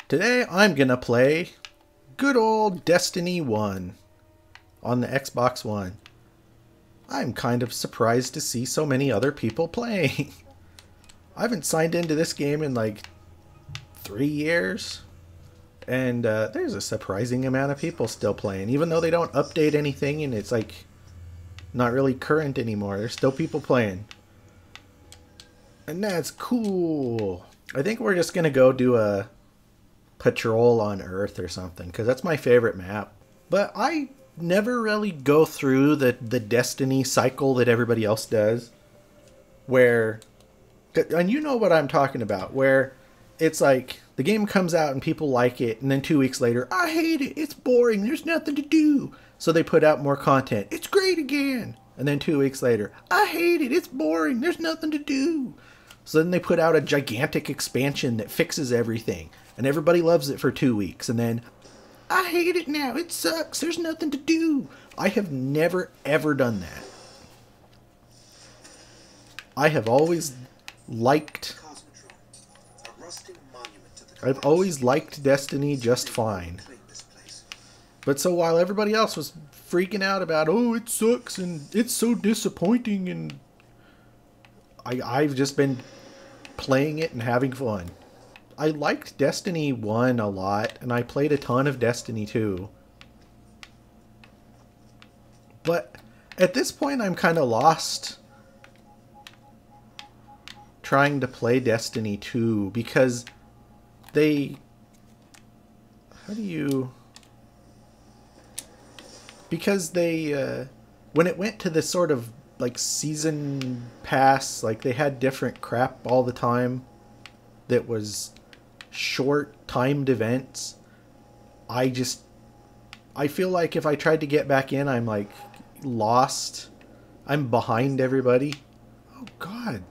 Today I'm gonna play good old Destiny 1 on the Xbox One. I'm kind of surprised to see so many other people playing. I haven't signed into this game in like 3 years, and there's a surprising amount of people still playing, even though they don't update anything and it's like not really current anymore. There's still people playing. And that's cool. I think we're just gonna go do a patrol on Earth or something, because that's my favorite map. But I never really go through the Destiny cycle that everybody else does, where, and you know what I'm talking about, where it's like the game comes out and people like it, and then 2 weeks later, I hate it, it's boring, there's nothing to do. So they put out more content, it's great again. And then 2 weeks later, I hate it, it's boring, there's nothing to do. So then they put out a gigantic expansion that fixes everything, and everybody loves it for 2 weeks, and then, I hate it now, it sucks, there's nothing to do. I have never ever done that. I have always liked, I've always liked Destiny just fine. But so while everybody else was freaking out about, oh, it sucks, and it's so disappointing, and I've just been playing it and having fun. I liked Destiny 1 a lot, and I played a ton of Destiny 2. But at this point, I'm kind of lost trying to play Destiny 2, because they... How do you... Because they... when it went to this sort of like season pass, like they had different crap all the time that was short timed events. I feel like if I tried to get back in, I'm like lost. I'm behind everybody. Oh god.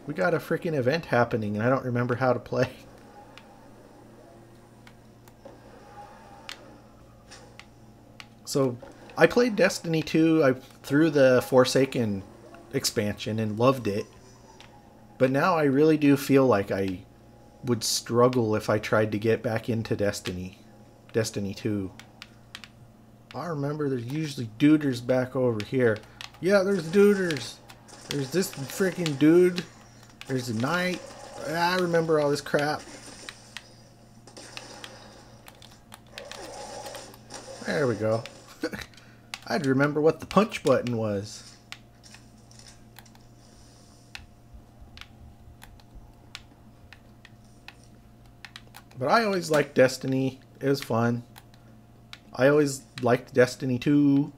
We got a freaking event happening and I don't remember how to play. So I played Destiny 2 through the Forsaken expansion and loved it. But now I really do feel like I would struggle if I tried to get back into Destiny 2. I remember there's usually duders back over here. Yeah, there's duders. There's this freaking dude. There's a knight. I remember all this crap. There we go. I'd remember what the punch button was. But I always liked Destiny. It was fun. I always liked Destiny 2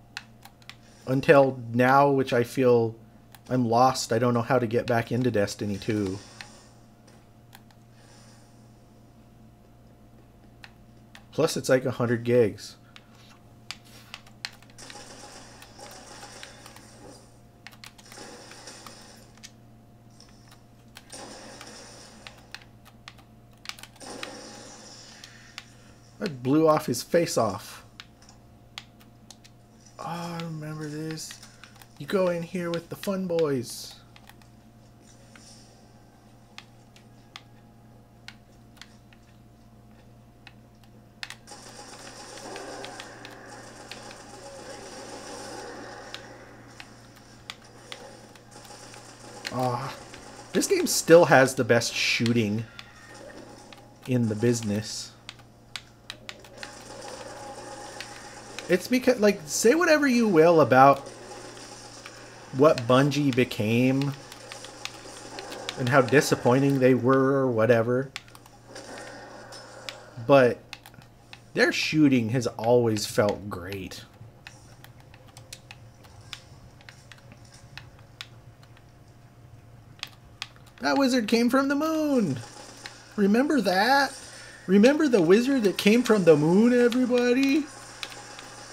until now, which I feel I'm lost. I don't know how to get back into Destiny 2. Plus it's like 100 gigs. I blew off his face off. Oh, I remember this. You go in here with the fun boys. Ah, this game still has the best shooting in the business. It's because, like, say whatever you will about what Bungie became and how disappointing they were or whatever, but their shooting has always felt great. That wizard came from the moon! Remember that? Remember the wizard that came from the moon, everybody?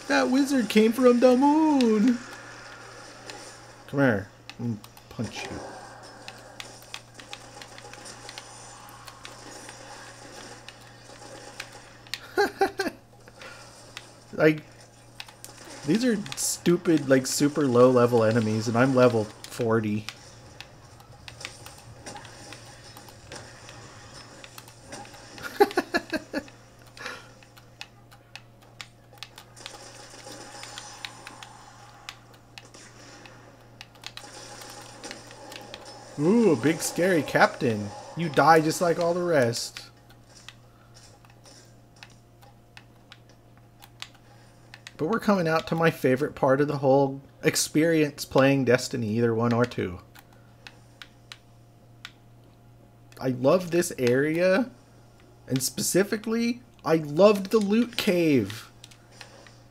That wizard came from the moon! Come here. I'm gonna punch you. Like, these are stupid, like, super low level enemies, and I'm level 40. Ooh, a big scary captain. You die just like all the rest. But we're coming out to my favorite part of the whole experience playing Destiny, either 1 or 2. I love this area, and specifically, I loved the loot cave.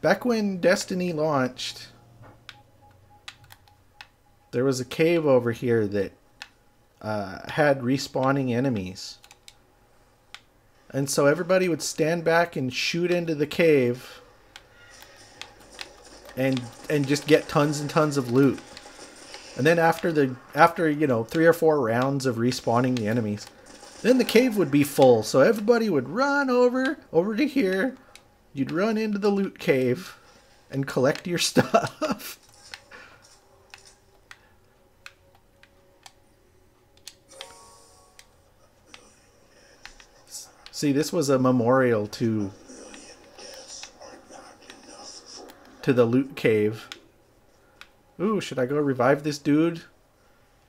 Back when Destiny launched, there was a cave over here that had respawning enemies. And so everybody would stand back and shoot into the cave and just get tons and tons of loot. And then after 3 or 4 rounds of respawning the enemies, then the cave would be full. So everybody would run over to here. You'd run into the loot cave and collect your stuff. See, this was a memorial to the loot cave. Ooh, should I go revive this dude?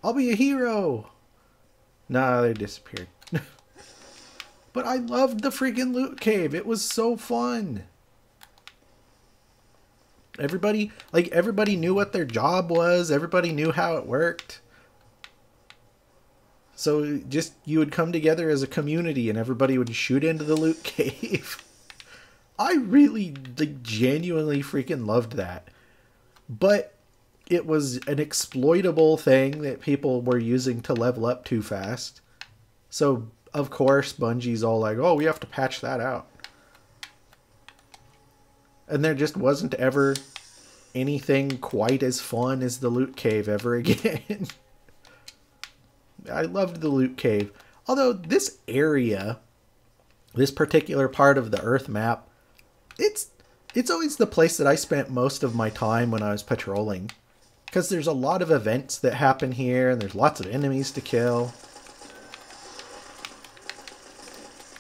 I'll be a hero! Nah, they disappeared. But I loved the freaking loot cave. It was so fun. Everybody knew what their job was. Everybody knew how it worked. So just, you would come together as a community and everybody would shoot into the loot cave. I really, genuinely freaking loved that. But it was an exploitable thing that people were using to level up too fast. So, of course, Bungie's all like, oh, we have to patch that out. And there just wasn't ever anything quite as fun as the loot cave ever again. I loved the loot cave. Although this area, this particular part of the Earth map, it's always the place that I spent most of my time when I was patrolling. Because there's a lot of events that happen here, and there's lots of enemies to kill.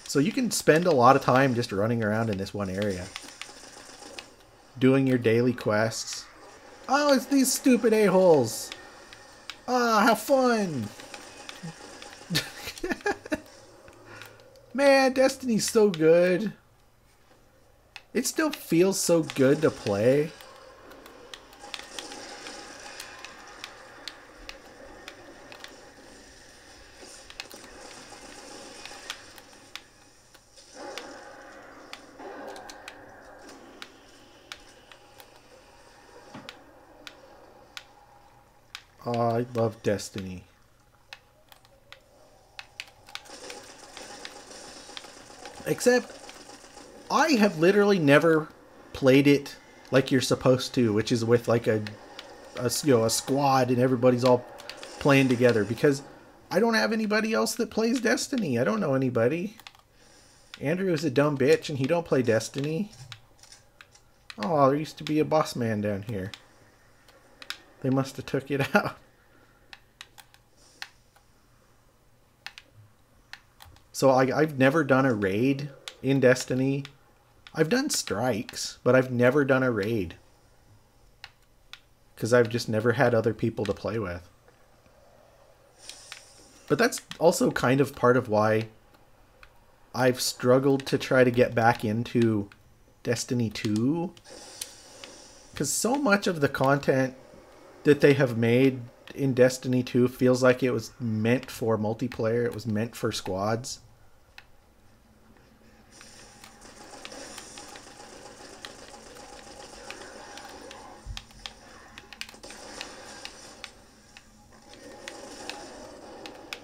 So you can spend a lot of time just running around in this one area. Doing your daily quests. Oh, it's these stupid a-holes. Ah, how fun. Man, Destiny's so good. It still feels so good to play. Oh, I love Destiny. Except, I have literally never played it like you're supposed to, which is with like a squad and everybody's all playing together, because I don't have anybody else that plays Destiny. I don't know anybody. Andrew is a dumb bitch and he don't play Destiny. Oh, there used to be a boss man down here. They must have took it out. So I've never done a raid in Destiny. I've done strikes, but I've never done a raid. Because I've just never had other people to play with. But that's also kind of part of why I've struggled to try to get back into Destiny 2. Because so much of the content that they have made in Destiny 2 feels like it was meant for multiplayer. It was meant for squads.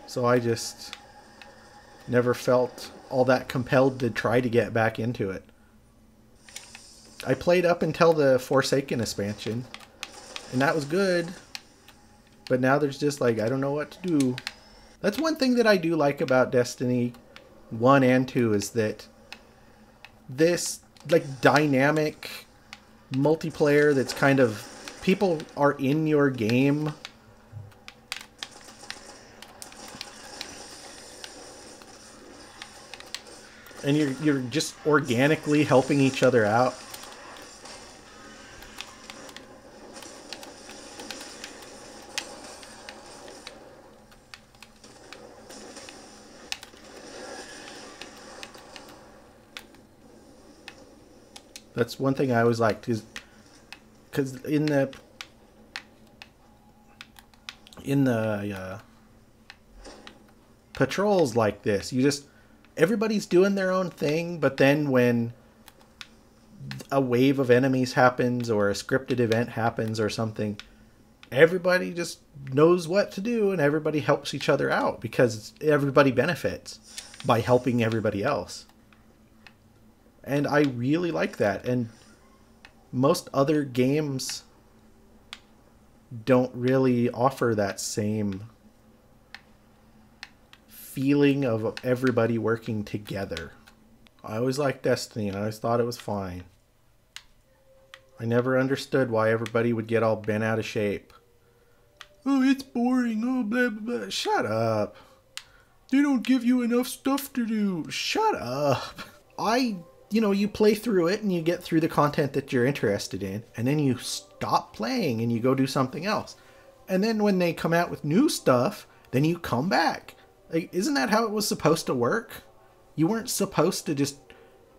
So I just never felt all that compelled to try to get back into it. I played up until the Forsaken expansion, and that was good. But now there's just like, I don't know what to do. That's one thing that I do like about Destiny 1 and 2 is that this like dynamic multiplayer that's kind of, people are in your game. And you're just organically helping each other out. That's one thing I always liked, because in the patrols like this, everybody's doing their own thing, but then when a wave of enemies happens or a scripted event happens or something, everybody just knows what to do and everybody helps each other out because everybody benefits by helping everybody else. And I really like that. And most other games don't really offer that same feeling of everybody working together. I always liked Destiny and I always thought it was fine. I never understood why everybody would get all bent out of shape. Oh, it's boring. Oh, blah, blah, blah. Shut up. They don't give you enough stuff to do. Shut up. You play through it and you get through the content that you're interested in, and then you stop playing and you go do something else. And then when they come out with new stuff, then you come back. Like, isn't that how it was supposed to work? You weren't supposed to just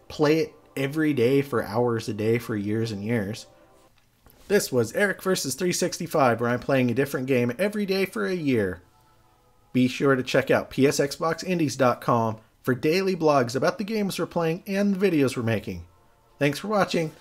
play it every day for hours a day for years and years. This was Eric vs. 365, where I'm playing a different game every day for a year. Be sure to check out psxboxindies.com for daily blogs about the games we're playing and the videos we're making. Thanks for watching.